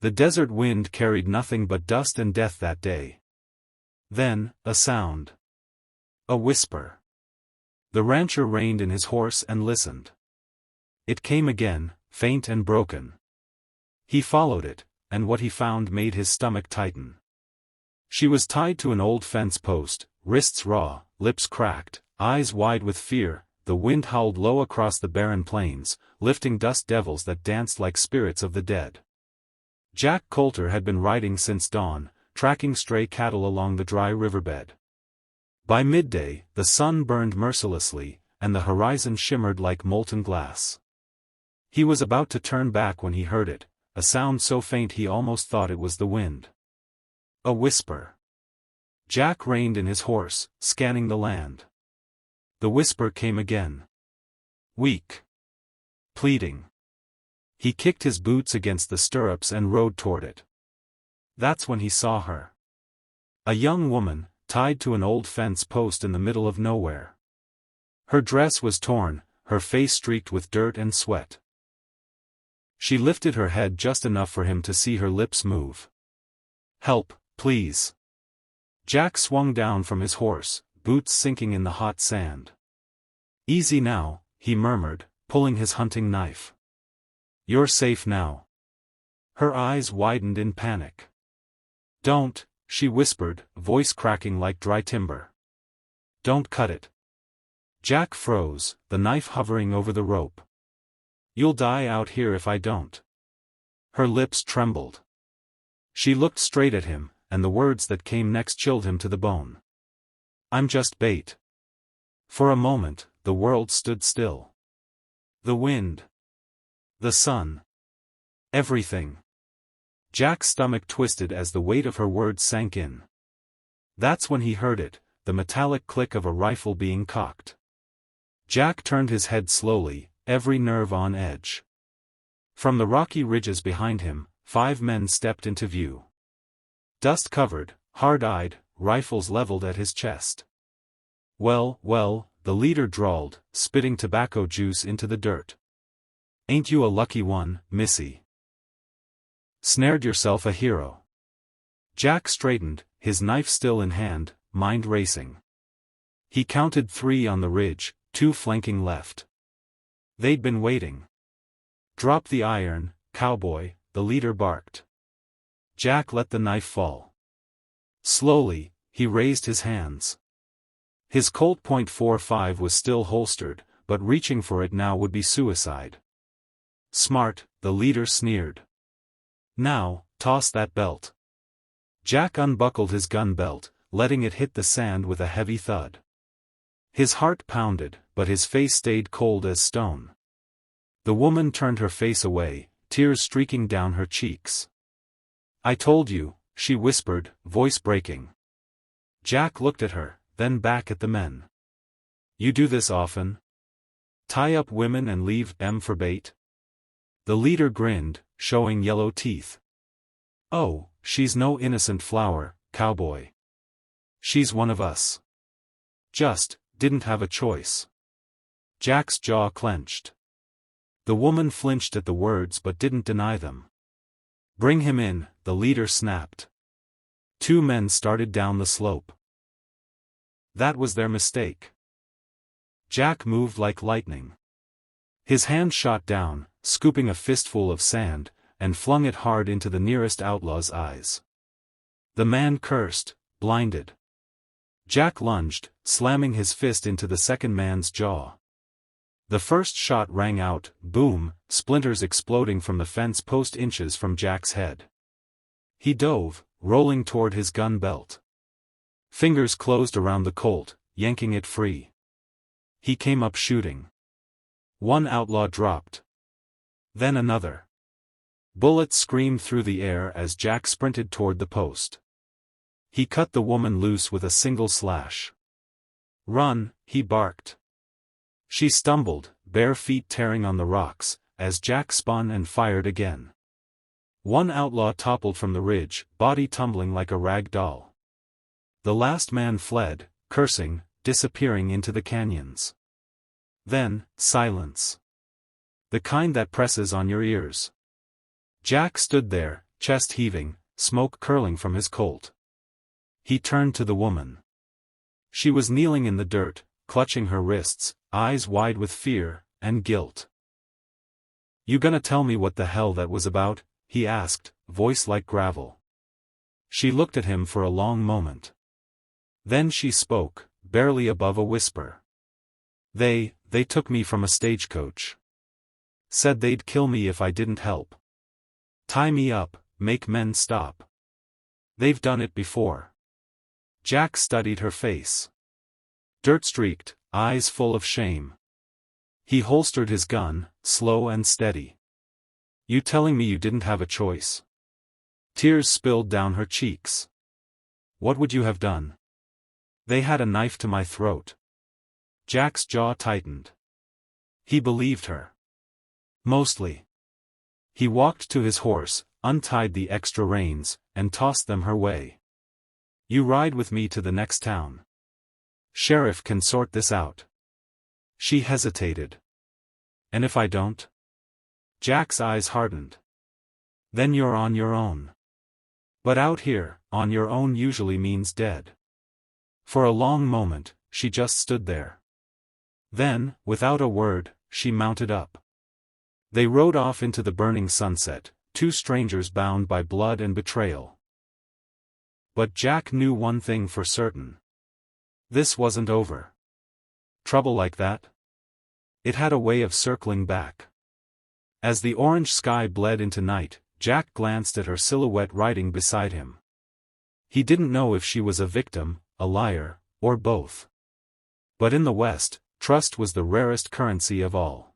The desert wind carried nothing but dust and death that day. Then, a sound. A whisper. The rancher reined in his horse and listened. It came again, faint and broken. He followed it, and what he found made his stomach tighten. She was tied to an old fence post, wrists raw, lips cracked, eyes wide with fear. The wind howled low across the barren plains, lifting dust devils that danced like spirits of the dead. Jack Colter had been riding since dawn, tracking stray cattle along the dry riverbed. By midday, the sun burned mercilessly, and the horizon shimmered like molten glass. He was about to turn back when he heard it, a sound so faint he almost thought it was the wind. A whisper. Jack reined in his horse, scanning the land. The whisper came again. Weak. Pleading. He kicked his boots against the stirrups and rode toward it. That's when he saw her. A young woman, tied to an old fence post in the middle of nowhere. Her dress was torn, her face streaked with dirt and sweat. She lifted her head just enough for him to see her lips move. "Help, please." Jack swung down from his horse, boots sinking in the hot sand. "Easy now," he murmured, pulling his hunting knife. "You're safe now." Her eyes widened in panic. "Don't," she whispered, voice cracking like dry timber. "Don't cut it." Jack froze, the knife hovering over the rope. "You'll die out here if I don't." Her lips trembled. She looked straight at him, and the words that came next chilled him to the bone. "I'm just bait." For a moment, the world stood still. The wind. The sun. Everything. Jack's stomach twisted as the weight of her words sank in. That's when he heard it, the metallic click of a rifle being cocked. Jack turned his head slowly, every nerve on edge. From the rocky ridges behind him, 5 men stepped into view. Dust-covered, hard-eyed, rifles leveled at his chest. "Well, well," the leader drawled, spitting tobacco juice into the dirt. "Ain't you a lucky one, missy? Snared yourself a hero." Jack straightened, his knife still in hand, mind racing. He counted 3 on the ridge, 2 flanking left. They'd been waiting. "Drop the iron, cowboy," the leader barked. Jack let the knife fall. Slowly, he raised his hands. His Colt .45 was still holstered, but reaching for it now would be suicide. "Smart," the leader sneered. "Now, toss that belt." Jack unbuckled his gun belt, letting it hit the sand with a heavy thud. His heart pounded, but his face stayed cold as stone. The woman turned her face away, tears streaking down her cheeks. "I told you," she whispered, voice breaking. Jack looked at her, then back at the men. "You do this often? Tie up women and leave them for bait?" The leader grinned, showing yellow teeth. "Oh, she's no innocent flower, cowboy. She's one of us. Just, didn't have a choice." Jack's jaw clenched. The woman flinched at the words but didn't deny them. "Bring him in," the leader snapped. 2 men started down the slope. That was their mistake. Jack moved like lightning. His hand shot down, scooping a fistful of sand, and flung it hard into the nearest outlaw's eyes. The man cursed, blinded. Jack lunged, slamming his fist into the second man's jaw. The first shot rang out, boom, splinters exploding from the fence post inches from Jack's head. He dove, rolling toward his gun belt. Fingers closed around the Colt, yanking it free. He came up shooting. 1 outlaw dropped. Then another. Bullets screamed through the air as Jack sprinted toward the post. He cut the woman loose with a single slash. "Run," he barked. She stumbled, bare feet tearing on the rocks, as Jack spun and fired again. 1 outlaw toppled from the ridge, body tumbling like a rag doll. The last man fled, cursing, disappearing into the canyons. Then, silence. The kind that presses on your ears. Jack stood there, chest heaving, smoke curling from his Colt. He turned to the woman. She was kneeling in the dirt, clutching her wrists, eyes wide with fear and guilt. "You gonna tell me what the hell that was about?" he asked, voice like gravel. She looked at him for a long moment. Then she spoke, barely above a whisper. They took me from a stagecoach. Said they'd kill me if I didn't help. Tie me up, make men stop. They've done it before." Jack studied her face. Dirt-streaked, eyes full of shame. He holstered his gun, slow and steady. "You telling me you didn't have a choice?" Tears spilled down her cheeks. "What would you have done?" "They had a knife to my throat." Jack's jaw tightened. He believed her. Mostly. He walked to his horse, untied the extra reins, and tossed them her way. "You ride with me to the next town. Sheriff can sort this out." She hesitated. "And if I don't?" Jack's eyes hardened. "Then you're on your own." But out here, on your own usually means dead. For a long moment, she just stood there. Then, without a word, she mounted up. They rode off into the burning sunset, two strangers bound by blood and betrayal. But Jack knew one thing for certain. This wasn't over. Trouble like that? It had a way of circling back. As the orange sky bled into night, Jack glanced at her silhouette riding beside him. He didn't know if she was a victim, a liar, or both. But in the West, trust was the rarest currency of all.